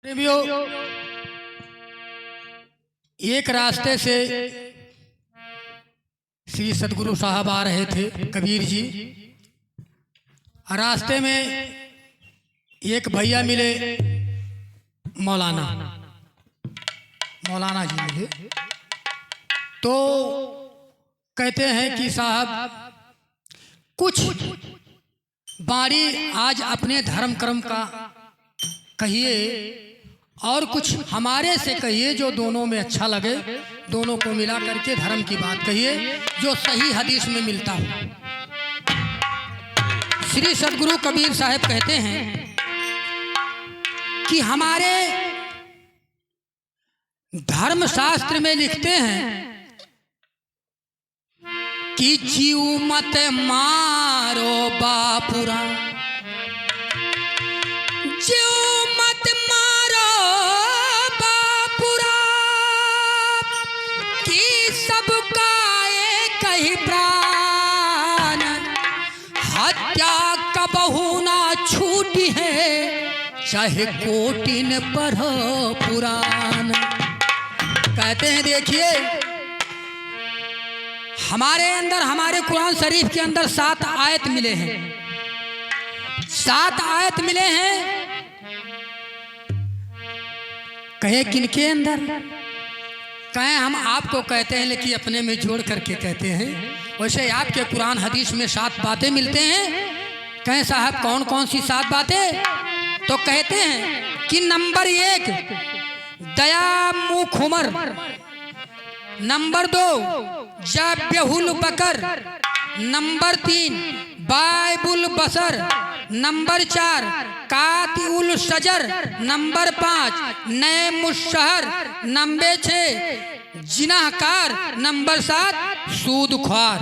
प्रेमियों, एक रास्ते से श्री सदगुरु साहब आ रहे थे कबीर जी। रास्ते में एक भैया मिले, मौलाना जी मिले। तो कहते हैं कि साहब कुछ बारी आज अपने धर्म कर्म का कहिए और कुछ हमारे से कहिए जो दोनों में अच्छा लगे, दोनों को मिला करके धर्म की बात कहिए जो सही हदीस में मिलता हो। श्री सदगुरु कबीर साहब कहते हैं कि हमारे धर्म शास्त्र में लिखते हैं कि जीव मत मारो बापुरा, जीव मत मारो बापुरा, कि सबका एक ही प्राण, हत्या कबहू ना छूटी है चाहे कोटिन पढ़ो पुराण। कहते हैं देखिए हमारे अंदर, हमारे कुरान शरीफ के अंदर 7 आयत मिले हैं, 7 आयत मिले हैं। कहे किनके अंदर? कहे हम आपको कहते हैं लेकिन अपने में जोड़ करके कहते हैं। वैसे आपके कुरान हदीस में 7 बातें मिलते हैं। कहें साहब कौन कौन सी 7 बातें? तो कहते हैं कि नंबर 1 दया मुखुमर, नंबर 2 जाब्यहुल बकर, नंबर 3 बाइबुल बसर, नंबर 4 कातिउल शजर, नंबर 5 नए मुशहर, नंबर 6 जिनाहकार, नंबर 7 सूदख्वार।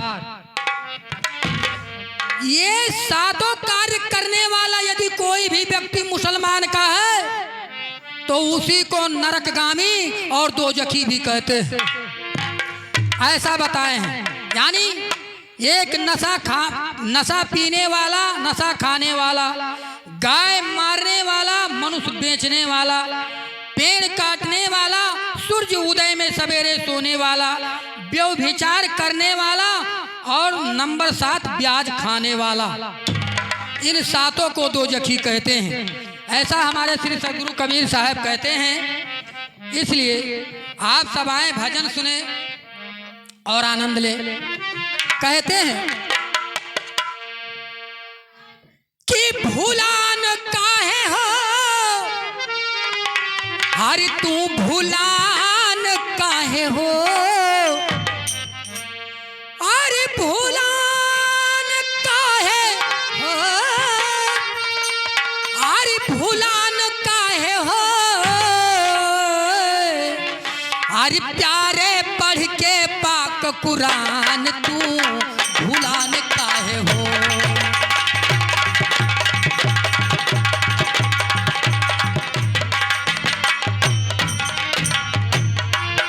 ये 7 कार्य करने वाला यदि कोई भी व्यक्ति मुसलमान का है तो उसी को नरकगामी और दोजखी भी कहते हैं, ऐसा बताए हैं। यानी एक नशा पीने वाला, नशा खाने वाला, गाय मारने वाला, मनुष्य बेचने वाला, पेड़ काटने वाला, सूर्य उदय में सवेरे सोने वाला, व्यभिचार करने वाला और नंबर 7 ब्याज खाने वाला। इन 7 को दोजखी कहते हैं, ऐसा हमारे श्री सदगुरु कबीर साहब कहते हैं। इसलिए आप सब आए, भजन सुने और आनंद ले। कहते हैं कि भूलान काहे हो, अरे तू भूलान काहे हो, अरे भूलान काहे हो, अरे भूलान काहे हो, अरे प्यारे पढ़ के पाक कुरान तू भूलान काहे हो।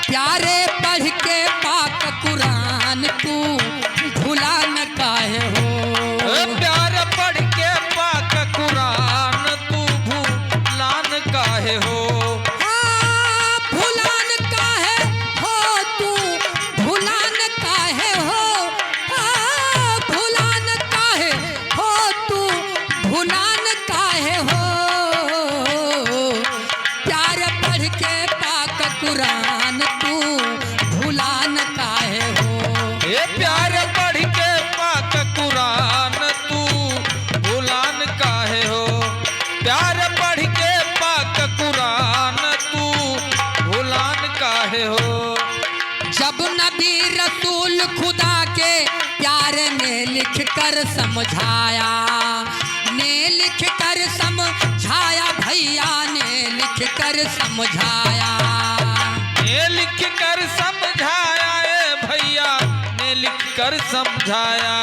प्यारे पढ़ के पाक कुरान तू भूलान काहे हो। प्यारे पढ़ के पाक कुरान तू भूलान काहे हो। कुरान तू भूलान काहे हो। ये प्यारे पढ़ के पाक कुरान तू भूलान काहे हो। प्यारे पढ़ के पाक कुरान तू भूलान काहे हो। जब नबी रसूल खुदा के प्यारे ने लिख कर समझाया, ने लिख कर समझाया, भैया ने लिख कर समझाया, लिख कर समझाया, भैया ने लिख कर समझाया।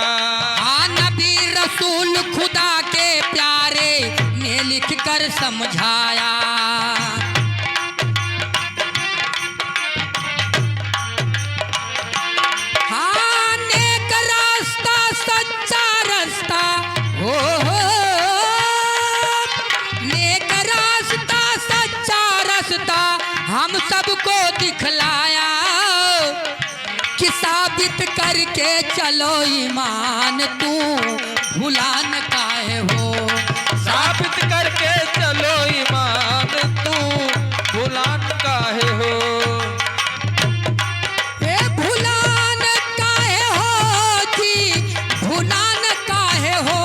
नबी रसूल खुदा के प्यारे ने लिख कर समझाया। हाँ नेक रास्ता सच्चा रास्ता हो, नेक रास्ता सच्चा सबको दिखलाया कि साबित करके चलो ईमान तू भुला न काहे हो। साबित करके चलो ईमान तू भुला न काहे हो। ए भुला न काहे हो जी, भुला न काहे हो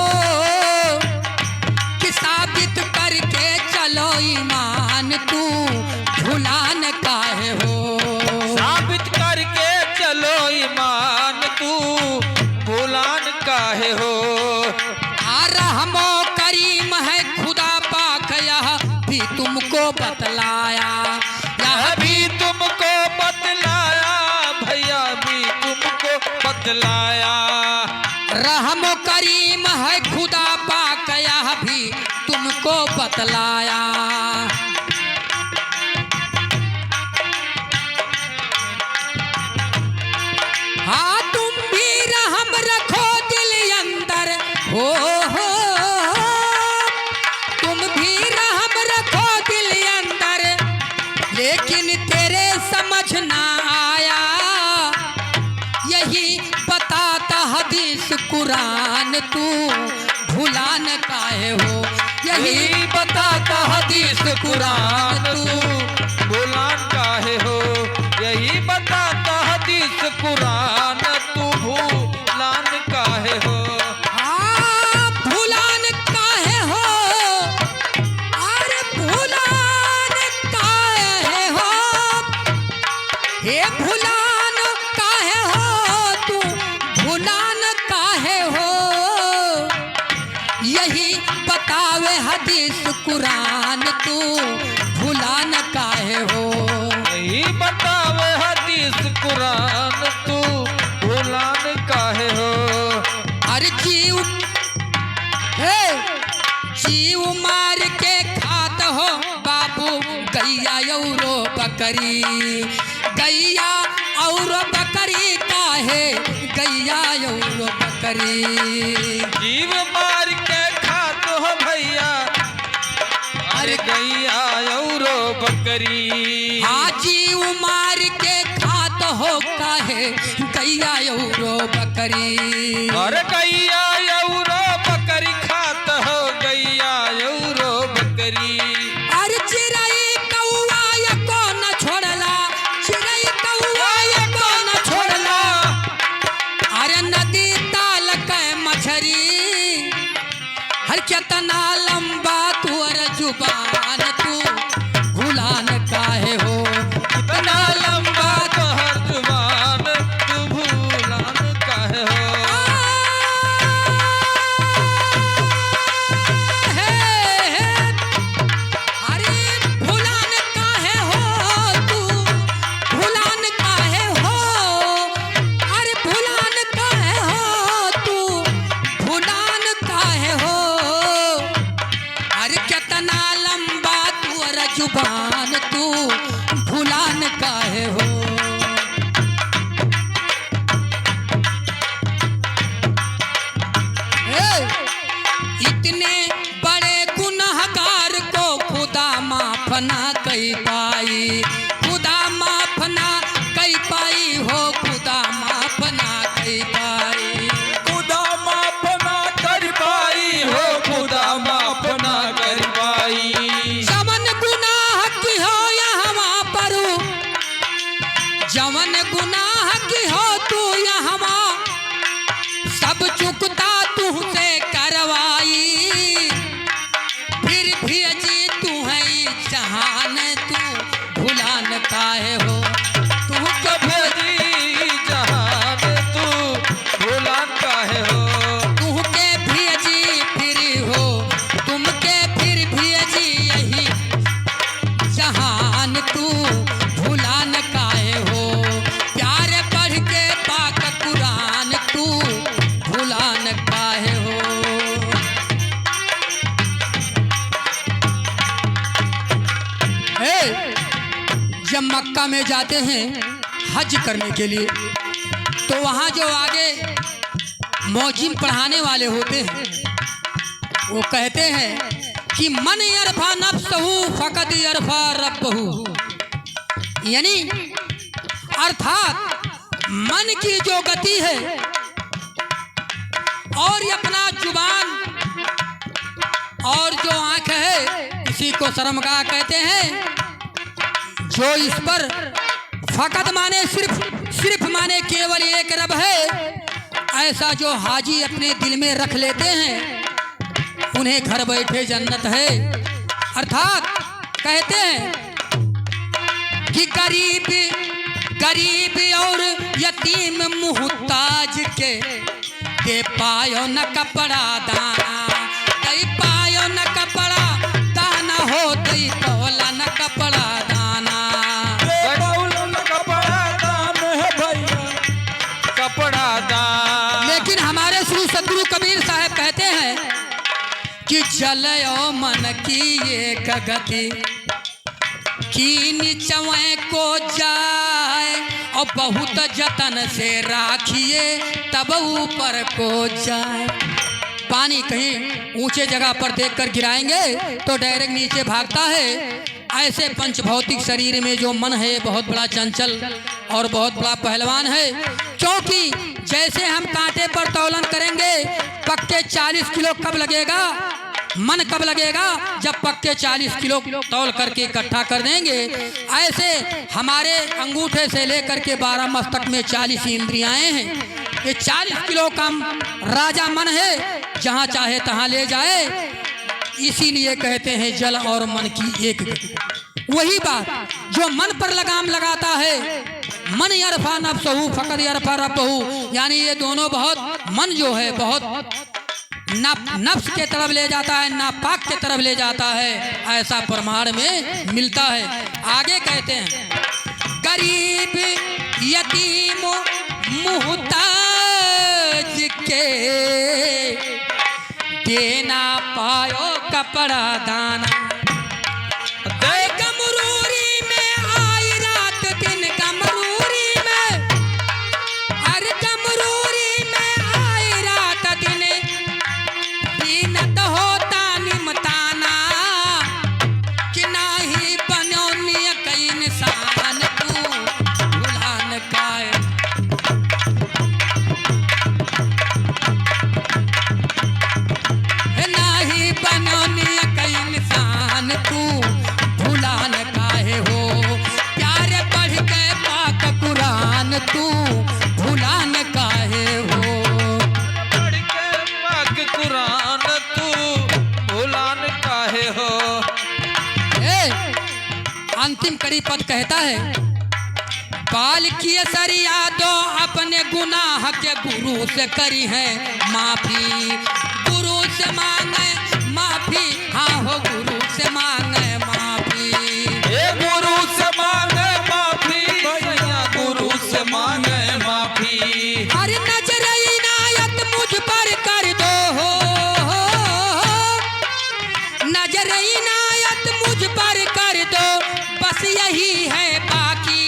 कि साबित करके चलो ईमान तू भुला न काहे हो। साबित करके चलो ईमान तू भुला न काहे हो। रहमो करीम है खुदा पाक यह भी तुमको बतलाया, यह भी तुमको बतलाया भैया भी तुमको बतलाया। रहमो करीम है खुदा पाक यह भी तुमको बतलाया। हाँ तुम भी रहम रखो दिल अंदर हो, तुम भी रहम रखो दिल अंदर, लेकिन तेरे समझ ना आया यही बताता हदीस कुरान तू भुला न काहे हो। यही बताता हदीस कुरान तू भुला न काहे हो। यही बताता हदीस कुरान तू भुला न काहे हो। हाँ भुला न काहे हो, अरे भुला न काहे हो, हे भुला न काहे हो तू भुला न काहे हो। यही बतावे हदीस कुरान तू भुला न काहे हो। यही बतावे हदीस कुरान तू भुला न काहे हो। अरे जीव हे जीव मार के खात हो बाबू गैया औरो बकरी, गैया और बकरी काहे गैया और बकरी। जीव मार के खात हो भैया अरे गैया औरो बकरी। हाँ जीव मार के खात हो काहे गैया और बकरी। अरे गैया औरो बकरी खात हो गैया औरो बकरी। अरे चिड़ै कौआ ये को न छोड़ला, चिड़ै कौआ ये को न छोड़ला। अरे नदी ताल के मछरी हर कितना लंबा तुअर जुबान तू भुला न काहे हो। कितना लंबा तोहर जुबान तू भुला न काहे हो। अरे भुला न काहे हो तू भुला न काहे हो, अरे भुला न काहे हो तू भुला न काहे हो। अरे कितना लंबा तुअर जुबान तू भुला न काहे हो। इतने बड़े गुनहगार को खुदा माफ ना कई पाई, खुदा माफ ना कई पाई हो, खुदा माफ ना कई पाई। खुदा माफ ना कर पाई हो खुदा माफ ना कर पाई। जवन गुनाह की हो यहाँ पर, जवन गुनाह की हो तू यहाँ सब चुकता तुझसे करवाई, फिर भी अजी तू है जहान तू भुला न काहे हो। तू कभी जी जहान तू भुला न काहे हो। तू के भी अजी फिर हो, तुम के फिर भी अजी यही जहान तू भुला न काहे हो। प्यार पढ़ के पाक कुरान तू भुला न काहे हो। जब मक्का में जाते हैं हज करने के लिए तो वहाँ जो आगे मौजिम पढ़ाने वाले होते हैं वो कहते हैं कि मन यरफा नफ्सहू फकद यरफा रब्बहू, यानी अर्थात मन की जो गति है और ये अपना जुबान और जो आंख है इसी को शर्मगाह कहते हैं। जो इस पर फकत माने सिर्फ माने केवल एक रब है, ऐसा जो हाजी अपने दिल में रख लेते हैं उन्हें घर बैठे जन्नत है। अर्थात कहते हैं कि गरीब और यतीम मुहताज के दे पायो न कपड़ा दाना, दे पायो न कपड़ा दाना हो, दे तोला न कपड़ा दाना, कपड़ा दान है भैया, कपड़ा दान। लेकिन हमारे श्री सदगुरु कबीर साहब कहते हैं कि चलो मन की एक गति की नीचवे को जाए और बहुत जतन से राखिए तब ऊपर को जाए। पानी कहीं ऊंचे जगह पर देखकर गिराएंगे तो डायरेक्ट नीचे भागता है। ऐसे पंच भौतिक शरीर में जो मन है बहुत बड़ा चंचल और बहुत बड़ा पहलवान है, क्योंकि जैसे हम कांटे पर तौलन करेंगे पक्के 40 किलो कब लगेगा, मन कब लगेगा जब पक्के 40 किलो तौल करके इकट्ठा कर देंगे। ऐसे हमारे अंगूठे से लेकर के 12 मस्तक में 40 इंद्रियाएं हैं। ये 40 किलो का राजा मन है, जहाँ चाहे तहाँ ले जाए। इसीलिए कहते हैं जल और मन की एक गति। वही बात जो मन पर लगाम लगाता है, मन यरफा नफ्सहू फकद यरफा रब्बहू, यानी ये दोनों बहुत मन जो है बहुत नफ्स के तरफ ले जाता है, नापाक के तरफ ले जाता है, ऐसा प्रमाण में मिलता है। आगे कहते हैं गरीब यतीम मुहताज के देना पायो कपड़ा दाना, गमरूरी में आई रात दिन, गमरूरी में, अरे गमरूरी में आई रात दिन, दीनत होता निमताना कि नाही बनो नियक इंसान तू भुलान काए, नाही बनो नियक इंसान तू भुलान काहे हो, प्यारे पढ़ के पाक कुरान तू भुलान काहे हो, पढ़ के पाक कुरान तू भुलान काहे हो। अंतिम कड़ी पद कहता है बाल किए सरिया दो अपने गुनाह के गुरु से करी है माफी, गुरु से मांगे माफी, हाँ हो गुरु से मांगे माफी, गुरु से मांगे माफी भैया, गुरु से मांगे माफी। अरे नजर इनायत मुझ पर कर दो हो, नजर इनायत मुझ पर कर दो, बस यही है बाकी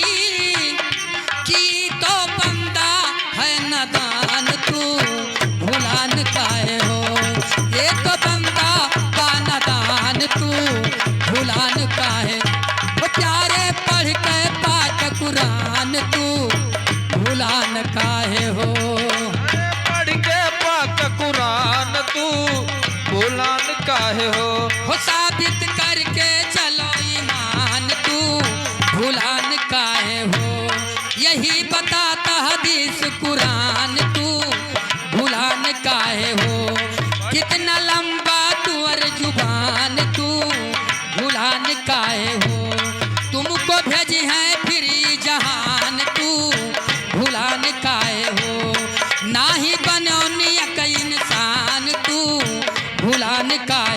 की तो बंदा है नादान तू भुलान काहे हो, ये तो बंदा का नादान तू भुलान काहे, वो प्यारे पढ़ के पाक कुरान तू भुलान काहे हो, पढ़ के पाक कुरान तू भुलान काहे हो, साबित करके चलो ईमान तू भुलान काहे हो, यही बताता हदीस कुरान तू भुलान काहे हो, कितना लंबा तुअर जुबान तू भुलान काहे हो, तुमको भेजी है फिर जहान तू भुलान काहे हो, ना ही बनो नियक इंसान तू भुलान काहे